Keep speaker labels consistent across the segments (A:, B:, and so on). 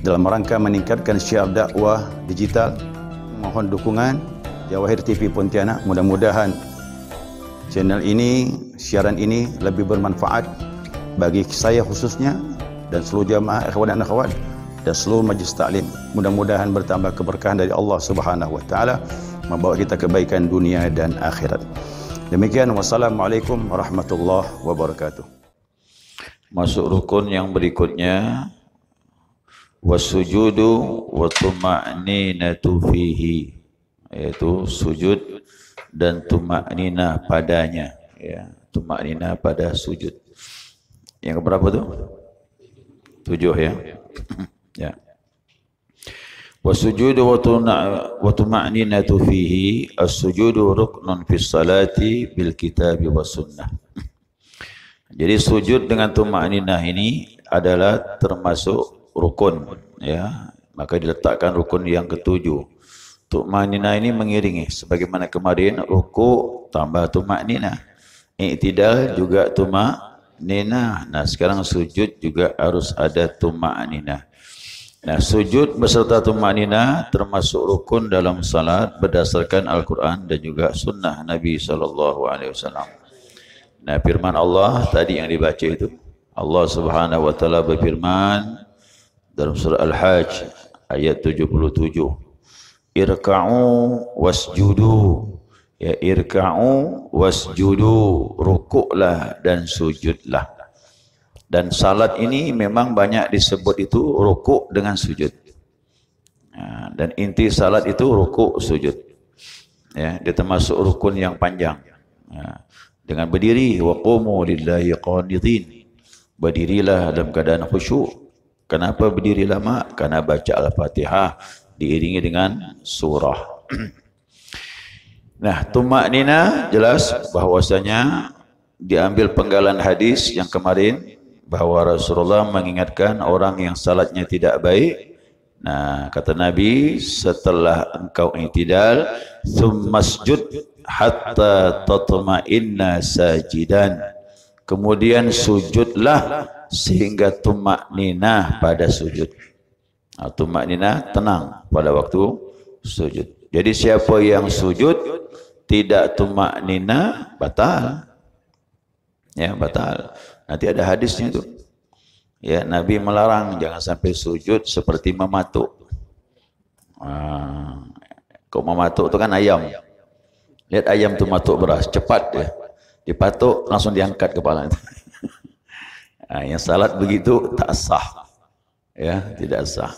A: dalam rangka meningkatkan syiar dakwah digital. Mohon dukungan Jawahir TV Pontianak. Mudah-mudahan channel ini, siaran ini lebih bermanfaat bagi saya khususnya dan seluruh jamaah ikhwan dan akhwat dan seluruh majlis taklim. Mudah-mudahan bertambah keberkahan dari Allah Subhanahu wa taala, membawa kita kebaikan dunia dan akhirat. Demikian, wassalamualaikum warahmatullahi wabarakatuh.
B: Masuk rukun yang berikutnya, wasujudu wa tuma'ninatu fihi, yaitu sujud dan tuma'nina padanya, ya, tuma'nina pada sujud. Yang keberapa tu? 7 ya. Ya. Wasujudu wa tuma'ninatu fihi, as-sujudu ruknun fis salati bil kitabi was sunnah. Jadi sujud dengan tuma'ninah ini adalah termasuk rukun, ya, maka diletakkan rukun yang ketujuh. Tuma'ninah ini mengiringi, sebagaimana kemarin ruku tambah tuma'ninah, i'tidal juga tuma'ninah. Nah, sekarang sujud juga harus ada tuma'ninah. Nah, sujud beserta tuma'ninah termasuk rukun dalam salat berdasarkan Al-Quran dan juga sunnah Nabi SAW. Nah, firman Allah tadi yang dibaca itu, Allah Subhanahu wa taala berfirman dalam surah Al-Hajj ayat 77, irka'u wasjudu, ya, irka'u wasjudu, rukuklah dan sujudlah. Dan salat ini memang banyak disebut itu rukuk dengan sujud, ya, dan inti salat itu rukuk sujud, ya, dia termasuk rukun yang panjang, ya. Dengan berdiri, wa qumu lillahi qanitin, berdirilah dalam keadaan khusyuk. Kenapa berdiri lama? Karena baca Al-Fatihah diiringi dengan surah. Nah, tuma'nina jelas bahwasanya diambil penggalan hadis yang kemarin bahwa Rasulullah mengingatkan orang yang salatnya tidak baik. Nah, kata Nabi, setelah engkau i'tidal, tsummasjud hatta tatma'inna sajidan, kemudian sujudlah sehingga tuma'ninah pada sujud. Nah, tuma'ninah tenang pada waktu sujud. Jadi siapa yang sujud tidak tuma'ninah, batal, ya, batal. Nanti ada hadisnya itu, ya, Nabi melarang jangan sampai sujud seperti mematuk. Kau mematuk itu kan ayam. Lihat ayam tu matuk beras, cepat dia. Dipatuk, langsung diangkat kepala itu. Nah, yang salat begitu tak sah. Ya, tidak sah.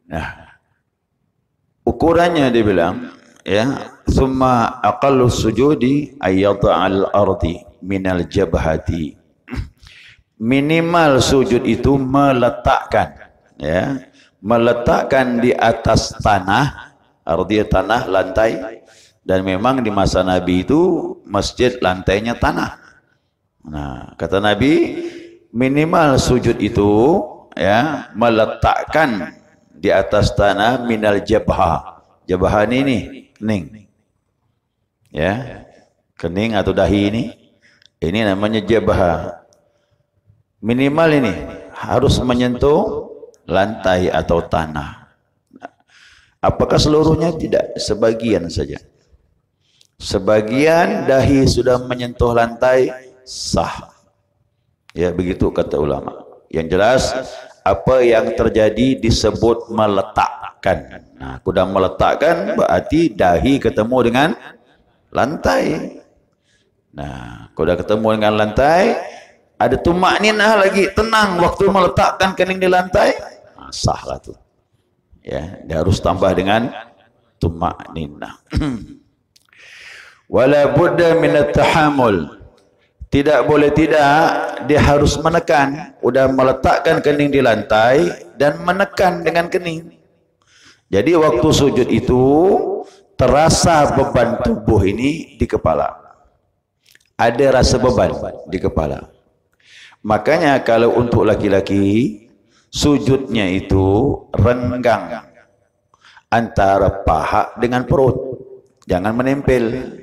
B: Nah, ukurannya dia bilang, ya, summa aqallu sujudi ayyada'al ardi minal jabhati. Minimal sujud itu meletakkan, ya, meletakkan di atas tanah, ardi tanah, lantai. Dan memang di masa Nabi itu masjid lantainya tanah. Nah, kata Nabi minimal sujud itu, ya, meletakkan di atas tanah minal jabha. Jabha ini kening, ya, kening atau dahi ini namanya jabha. Minimal ini harus menyentuh lantai atau tanah. Apakah seluruhnya? Tidak, sebagian saja. Sebagian dahi sudah menyentuh lantai, sah. Ya, begitu kata ulama. Yang jelas apa yang terjadi disebut meletakkan. Nah, sudah meletakkan berarti dahi ketemu dengan lantai. Nah, sudah ketemu dengan lantai, ada tuma'ninah lagi, tenang waktu meletakkan kening di lantai, nah, sah lah tu. Ya, dia harus tambah dengan tuma'ninah. Wala budda minat tahammul, tidak boleh tidak, dia harus menekan. Udah meletakkan kening di lantai dan menekan dengan kening. Jadi waktu sujud itu terasa beban tubuh ini di kepala. Ada rasa beban di kepala. Makanya kalau untuk laki-laki sujudnya itu renggang antara paha dengan perut, jangan menempel.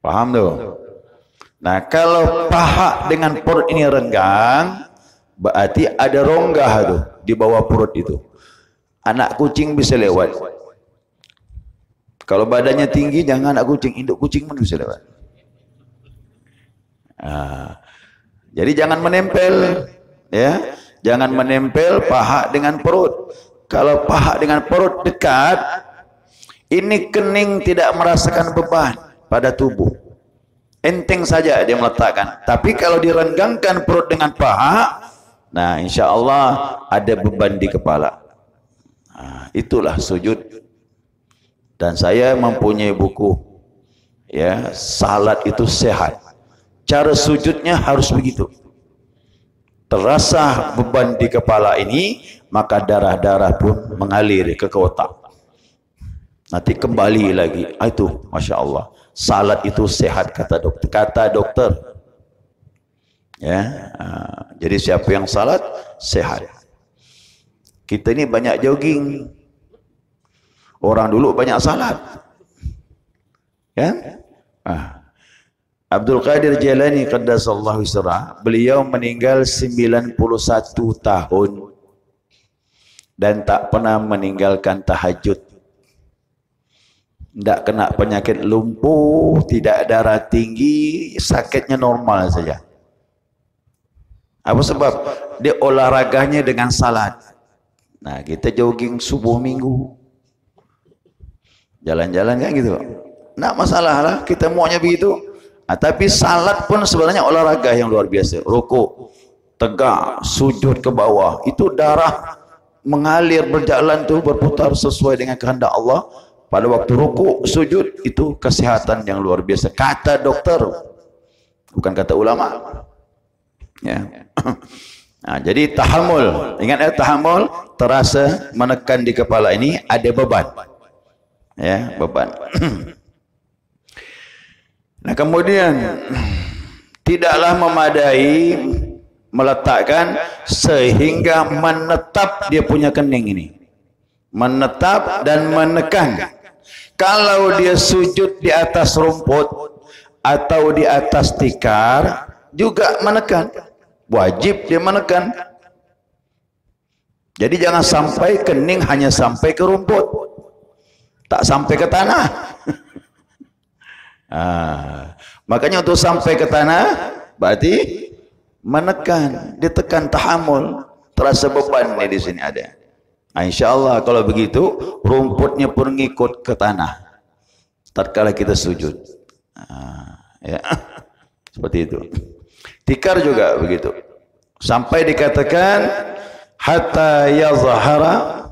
B: Paham tuh? Nah, kalau paha dengan perut ini renggang, berarti ada rongga tu di bawah perut itu. Anak kucing bisa lewat. Kalau badannya tinggi, jangan anak kucing, induk kucing pun bisa lewat. Jadi jangan menempel, ya, jangan menempel paha dengan perut. Kalau paha dengan perut dekat, ini kening tidak merasakan beban pada tubuh. Enteng saja dia meletakkan. Tapi kalau direnggangkan perut dengan paha, nah insya Allah ada beban di kepala. Itulah sujud. Dan saya mempunyai buku, ya, salat itu sehat. Cara sujudnya harus begitu. Terasa beban di kepala ini, maka darah-darah pun mengalir ke otak. Nanti kembali lagi. Itu, Masya Allah. Salat itu sehat, kata dokter. Ya, jadi siapa yang salat, sehat. Kita ini banyak jogging. Orang dulu banyak salat. Kan? Abdul Qadir Jailani qaddasallahu sirrah, beliau meninggal 91 tahun dan tak pernah meninggalkan tahajud. Tidak kena penyakit lumpuh, tidak darah tinggi, sakitnya normal saja. Apa sebab? Dia olahraganya dengan salat. Nah, kita jogging subuh minggu, jalan-jalan kan gitu. Nak masalah lah, kita maunya begitu. Tapi salat pun sebenarnya olahraga yang luar biasa. Rukuk, tegak, sujud ke bawah, itu darah mengalir, berjalan tuh, berputar sesuai dengan kehendak Allah. Pada waktu rukuk, sujud, itu kesehatan yang luar biasa. Kata dokter, bukan kata ulama. Ya. Nah, jadi tahammul, ingat ya, tahammul, terasa menekan di kepala ini ada beban. Ya, beban. Nah, kemudian tidaklah memadai meletakkan sehingga menetap dia punya kening ini. Menetap dan menekan. Kalau dia sujud di atas rumput atau di atas tikar juga menekan. Wajib dia menekan. Jadi jangan sampai kening hanya sampai ke rumput, tak sampai ke tanah. Makanya untuk sampai ke tanah berarti menekan, ditekan, tahammul, terasa beban nih di sini ada. Insya Allah kalau begitu rumputnya pun ngikut ke tanah tatkala kita sujud. Ya, seperti itu. Tikar juga begitu. Sampai dikatakan hatta yazhara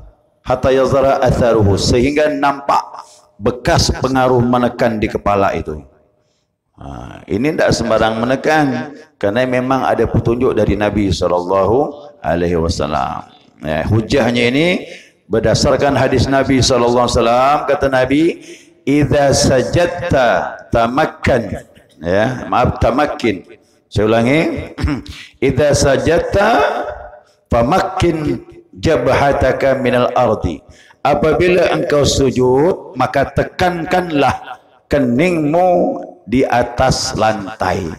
B: atharuhu, sehingga nampak bekas pengaruh menekan di kepala itu. Ini tidak sembarang menekan, karena memang ada petunjuk dari Nabi SAW. Ya, hujahnya ini berdasarkan hadis Nabi SAW. Kata Nabi, "Idza sajadta tamakkan." Ya, maaf, tamakkin. Saya ulangi. "Idza sajadta famakkin jabhataka minal ardi." Apabila engkau sujud, maka tekankanlah keningmu di atas lantai,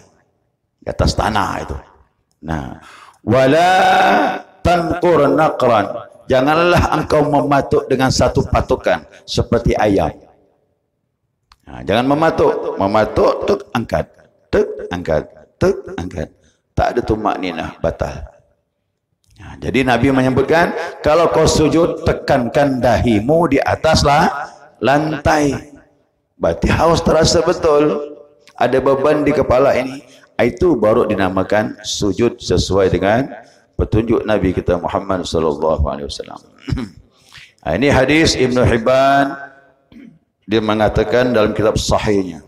B: di atas tanah itu. Nah, wala tanqur naqran, janganlah engkau mematuk dengan satu patukan seperti ayam. Nah, jangan mematuk, tuk angkat, tuk angkat, tuk angkat. Tak ada tumakninah, batal. Nah, jadi Nabi menyebutkan, kalau kau sujud, tekankan dahimu di ataslah lantai. Berarti harus terasa betul ada beban di kepala ini. Itu baru dinamakan sujud sesuai dengan petunjuk Nabi kita Muhammad SAW. Nah, ini hadis Ibnu Hibban, dia mengatakan dalam kitab sahihnya.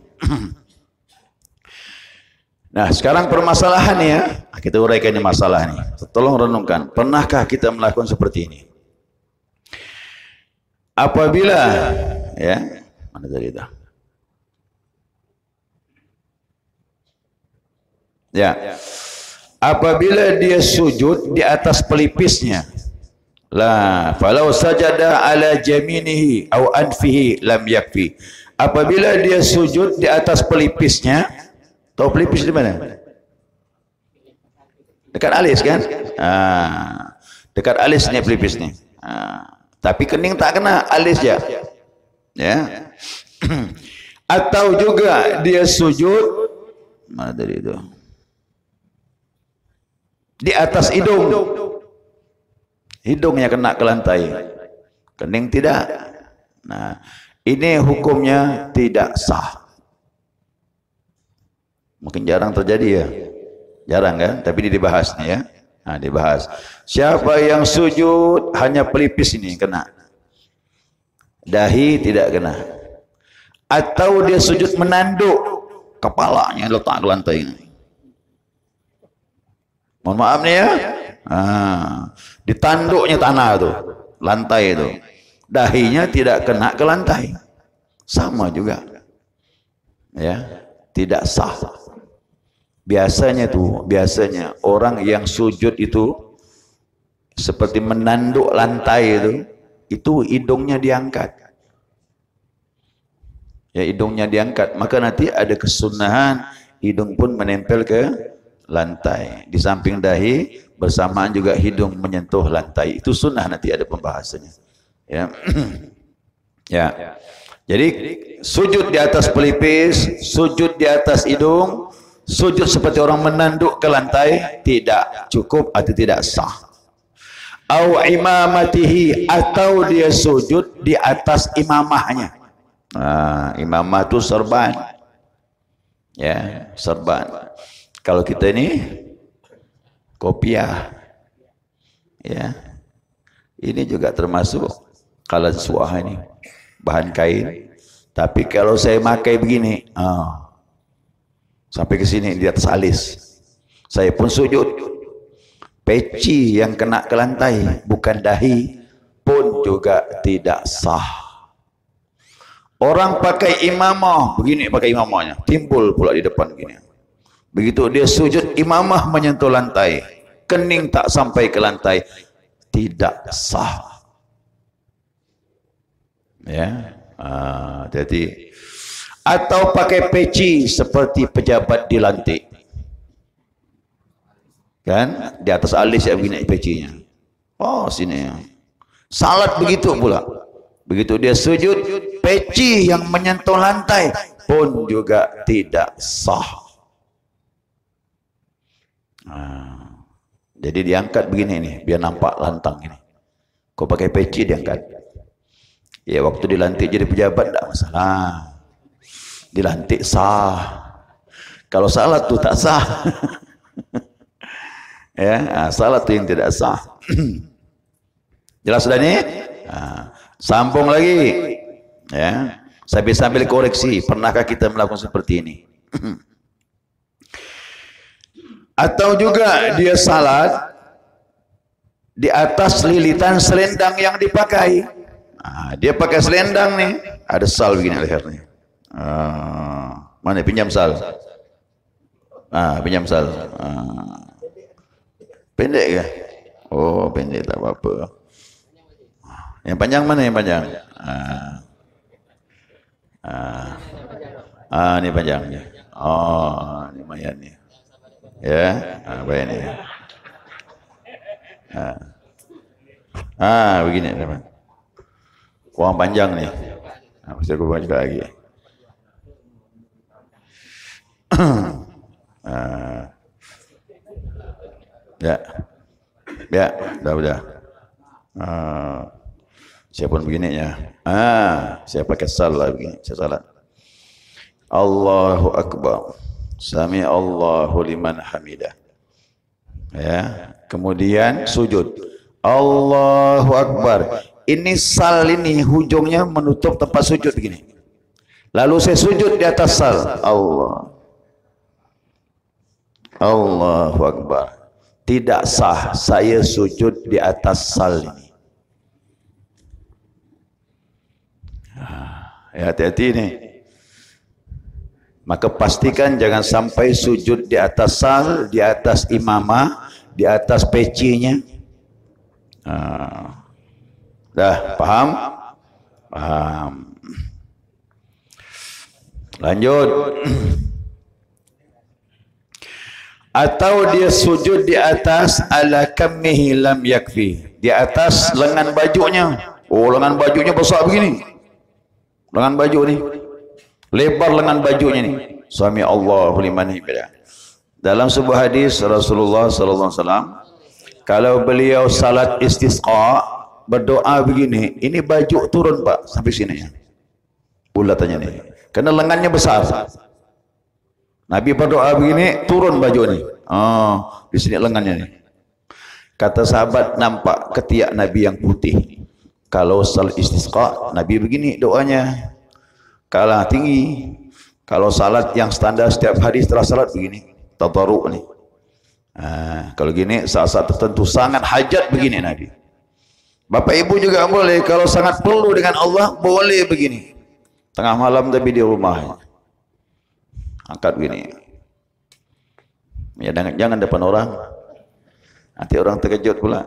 B: Nah, sekarang permasalahannya, kita uraikan ini masalah ini. Tolong renungkan, pernahkah kita melakukan seperti ini? Apabila, ya, mana tadi itu? Ya, apabila dia sujud di atas pelipisnya, la, falau sajada ala jaminihi au anfihi lam yakfi. Apabila dia sujud di atas pelipisnya, tahu pelipis di mana? Dekat alis kan? Dekat alis ni pelipis ni. Tapi kening tak kena, alis je. Ya. Atau juga dia sujud mana tadi itu? Di atas hidung. Hidungnya kena ke lantai. Kening tidak. Nah, ini hukumnya tidak sah. Mungkin jarang terjadi ya. Jarang kan? Tapi ini dibahas nih ya. Nah, dibahas. Siapa yang sujud hanya pelipis ini kena. Dahi tidak kena. Atau dia sujud menanduk, kepalanya letak ke lantai. Mohon maaf nih ya. Ditanduknya tanah tu, lantai itu. Dahinya tidak kena ke lantai. Sama juga. Ya, tidak sah. Biasanya orang yang sujud itu seperti menanduk lantai itu hidungnya diangkat. Ya, hidungnya diangkat, maka nanti ada kesunahan hidung pun menempel ke lantai. Di samping dahi bersamaan juga hidung menyentuh lantai. Itu sunnah, nanti ada pembahasannya. Ya. Ya. Jadi sujud di atas pelipis, sujud di atas hidung, sujud seperti orang menanduk ke lantai tidak cukup atau tidak sah. Au imamatihi, atau dia sujud di atas imamahnya. Imamah itu serban. Ya, serban. Kalau kita ini kopiah. Ya. Ini juga termasuk kalan suah ini, bahan kain. Tapi kalau saya pakai begini, sampai ke sini di atas alis, saya pun sujud. Peci yang kena ke lantai, bukan dahi, pun juga tidak sah. Orang pakai imamah, begini pakai imamahnya, timbul pula di depan begini. Begitu dia sujud, imamah menyentuh lantai, kening tak sampai ke lantai, tidak sah. Ya, jadi atau pakai peci seperti pejabat dilantik, kan? Di atas alis ya begini pecinya. Oh sini. Salat begitu pula. Begitu dia sujud, peci yang menyentuh lantai pun juga tidak sah. Jadi diangkat begini nih, biar nampak lantang ini. Kau pakai peci diangkat. Ya waktu dilantik jadi pejabat tidak masalah. Dilantik sah. Kalau salat tu tak sah. Ya, salat tu yang tidak sah. Jelas sudah ni? Sambung lagi. Ya, sambil koreksi. Pernahkah kita melakukan seperti ini? Atau juga dia salat di atas lilitan selendang yang dipakai. Dia pakai selendang nih, ada sal begini lehernya. Mana pinjam sal? Pinjam sal. Pendek ke? Oh, pendek tak apa-apa. Yang panjang mana yang panjang? Ini panjangnya. Oh, ini lumayan ni. Ya, baik ni. Begini teman. Uang panjang ni. Mesti aku buat juga lagi. Ya, dah. Saya pun begini ya. Saya pakai salat begini. Saya salat. Allahu Akbar. Sami Allahu liman hamidah. Ya, kemudian sujud. Allahu Akbar. Ini sal ini hujungnya menutup tempat sujud begini. Lalu saya sujud di atas sal. Allahu Akbar. Tidak sah saya sujud di atas sal ini. Ya, hati-hati ini. Maka pastikan jangan sampai sujud di atas sal, di atas imamah, di atas pecinya. Dah paham? Paham. Lanjut. Atau dia sujud di atas ala kammihi lam yakfi, di atas lengan bajunya. Oh, lengan bajunya besar begini. Lengan baju ni, lebar lengan bajunya ni. Sami Allahu liman hamidah. Dalam sebuah hadis Rasulullah sallallahu alaihi wasallam, kalau beliau salat istisqa berdoa begini, ini baju turun Pak sampai sini ya. Bulatannya ni. Karena lengannya besar. Nabi berdoa begini, turun baju ni. Oh, di sini lengannya ni. Kata sahabat, nampak ketiak Nabi yang putih. Kalau salat istisqa, Nabi begini doanya. Kalah tinggi. Kalau salat yang standar setiap hari setelah salat begini. Tadarruk ni. Kalau gini saat-saat tertentu sangat hajat begini Nabi. Bapak ibu juga boleh. Kalau sangat perlu dengan Allah, boleh begini. Tengah malam tapi di rumah. Angkat begini. Ya, jangan depan orang. Nanti orang terkejut pula.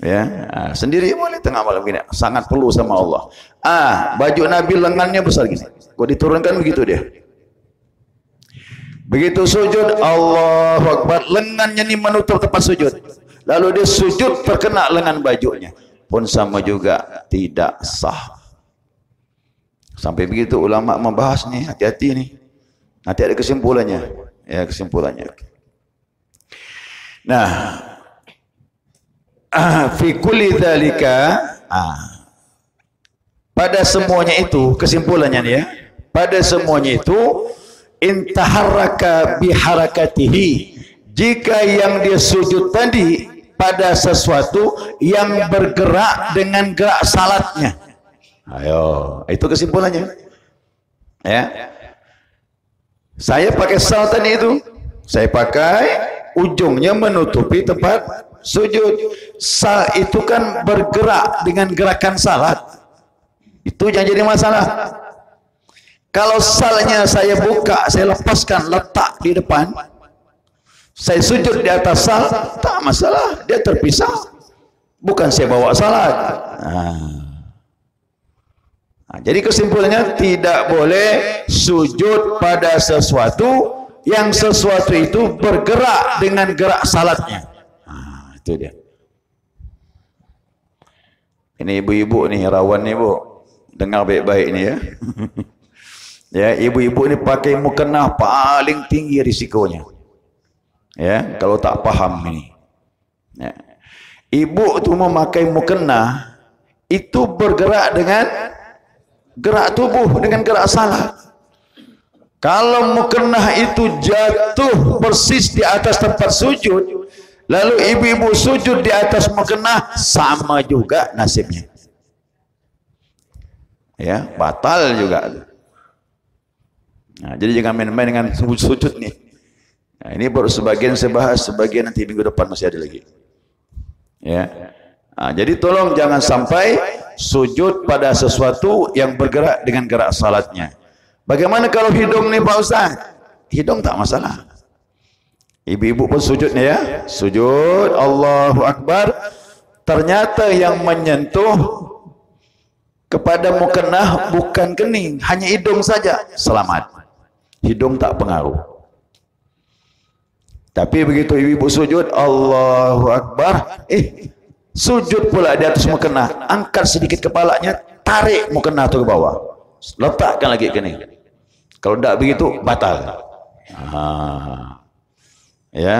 B: Ya, sendiri boleh tengah malam gini. Sangat perlu sama Allah. Baju Nabi lengannya besar gini. Kok diturunkan begitu dia. Begitu sujud, Allahu Akbar, lengannya ni menutup tempat sujud. Lalu dia sujud terkena lengan bajunya. Pun sama juga tidak sah. Sampai begitu ulama membahas ni, hati-hati ni. Nanti ada kesimpulannya. Ya, kesimpulannya. Nah, fi kulli dzalika, pada semuanya itu, kesimpulannya ya, pada semuanya itu intaharraka biharakatihi, jika yang dia sujud tadi pada sesuatu yang bergerak dengan gerak salatnya. Ayo, itu kesimpulannya. Ya. Saya pakai sal tadi itu, saya pakai ujungnya menutupi tempat sujud. Sal itu kan bergerak dengan gerakan salat. Itu yang jadi masalah. Kalau salnya saya buka, saya lepaskan, letak di depan, saya sujud di atas sal, tak masalah, dia terpisah. Bukan saya bawa salat. Jadi kesimpulannya tidak boleh sujud pada sesuatu yang sesuatu itu bergerak dengan gerak salatnya. Itu dia. Ini ibu-ibu nih, rawan nih Bu. Dengar baik-baik nih ya. Ya, ibu-ibu ini pakai mukena paling tinggi risikonya. Ya, kalau tak paham ini. Ya. Ibu tu memakai mukena itu bergerak dengan gerak tubuh, dengan gerak salat. Kalau mukena itu jatuh persis di atas tempat sujud, lalu ibu-ibu sujud di atas mukena, sama juga nasibnya. Ya, batal juga. Nah, jadi jangan main-main dengan sujud nih. Nah, ini baru sebagian saya bahas, sebagian nanti minggu depan masih ada lagi. Ya. Nah, jadi tolong jangan sampai sujud pada sesuatu yang bergerak dengan gerak salatnya. Bagaimana kalau hidung nih Pak Ustaz? Hidung tak masalah. Ibu-ibu pun sujud nih ya. Sujud, Allahu Akbar. Ternyata yang menyentuh kepada mukena bukan kening, hanya hidung saja. Selamat. Hidung tak pengaruh. Tapi begitu ibu-ibu sujud, Allahu Akbar, sujud pula di atas mukena, angkat sedikit kepalanya, tarik mukena itu ke bawah, letakkan lagi kening. Kalau tidak begitu batal. Ya,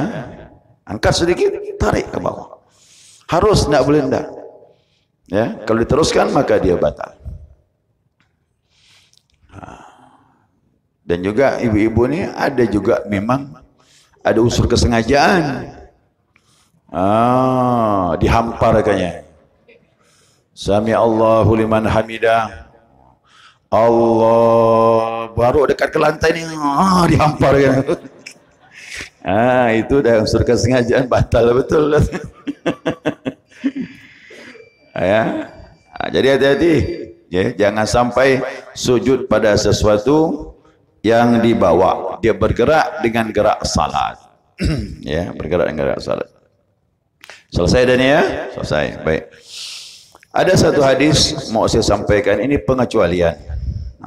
B: angkat sedikit, tarik ke bawah. Harus, tidak boleh tidak. Ya, kalau diteruskan maka dia batal. Dan juga ibu-ibu ini ada juga memang ada unsur kesengajaan. Dihamparkannya. Sami Allahu liman hamidah. Allah, baru dekat ke lantai ni, dihamparkan. Itu dah unsur kesengajaan, batal betul. Ya. Jadi hati-hati. Ya, jangan sampai sujud pada sesuatu yang dibawa, dia bergerak dengan gerak salat. Ya, bergerak dengan gerak salat. Selesai dan ya? Selesai. Baik. Ada satu hadis mau saya sampaikan, ini pengecualian.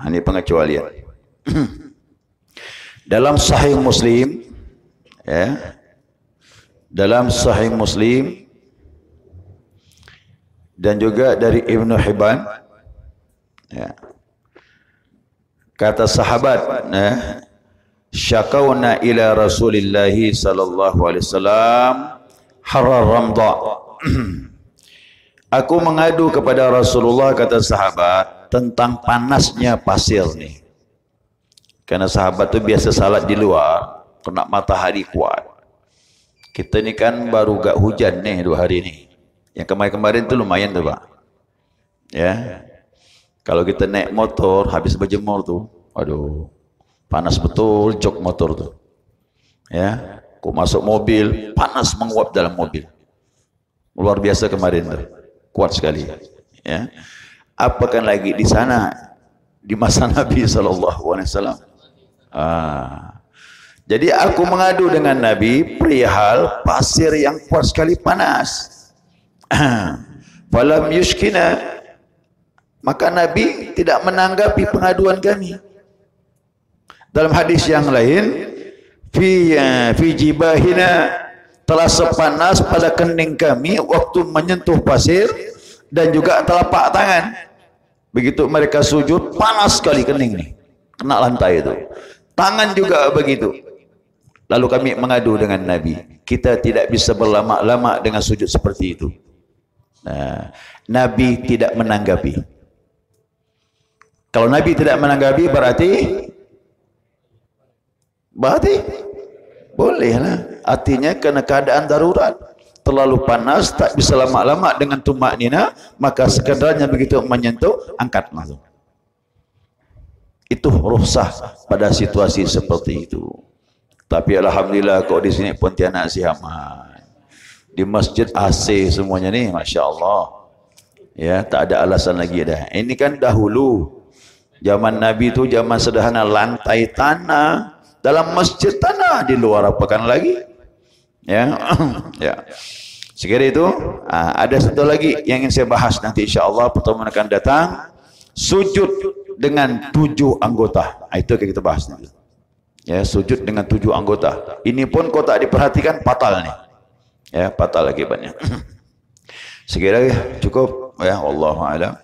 B: Ini pengecualian. Dalam Sahih Muslim, ya, dalam Sahih Muslim dan juga dari Ibnu Hibban, ya, kata sahabat, ya, syakawna ila Rasulillah sallallahu alaihi wasallam harar ramda. Aku mengadu kepada Rasulullah, kata sahabat, tentang panasnya pasir nih. Karena sahabat tu biasa salat di luar, kena matahari kuat. Kita ni kan baru gak hujan nih 2 hari ni. Yang kemarin-kemarin tu lumayan tu Pak. Ya. Kalau kita naik motor habis berjemur tu, aduh, panas betul jok motor tu. Ya. Kau masuk mobil, panas menguap dalam mobil. Luar biasa kemarin tu. Kuat sekali. Ya. Apakan lagi di sana di masa Nabi SAW. Jadi aku mengadu dengan Nabi perihal pasir yang kuat sekali panas. Falam yushkina, maka Nabi tidak menanggapi pengaduan kami. Dalam hadis yang lain, fi jibahina, telah sepanas pada kening kami waktu menyentuh pasir dan juga telapak tangan. Begitu mereka sujud, panas sekali kening nih, kena lantai itu. Tangan juga begitu. Lalu kami mengadu dengan Nabi, kita tidak bisa berlama-lama dengan sujud seperti itu. Nah, Nabi tidak menanggapi. Kalau Nabi tidak menanggapi berarti bolehlah. Artinya karena keadaan darurat, terlalu panas, tak bisa lama-lama dengan tumak nina, maka sekedarnya begitu menyentuh, angkat langsung. Itu rukhsah pada situasi seperti itu. Tapi alhamdulillah kok di sini Pontianak sih aman. Di masjid AC semuanya nih, masya Allah. Ya, tak ada alasan lagi dah. Ini kan dahulu zaman Nabi itu zaman sederhana, lantai tanah, dalam masjid tanah, di luar apakan lagi. Ya, ya. Sekiranya itu ada satu lagi yang ingin saya bahas nanti insya Allah pertemuan akan datang. Sujud dengan 7 anggota. Itu yang kita bahas nanti. Ya, sujud dengan 7 anggota. Ini pun kau tak diperhatikan fatal nih. Ya, fatal akibatnya. Sekiranya cukup ya, wallahu a'lam.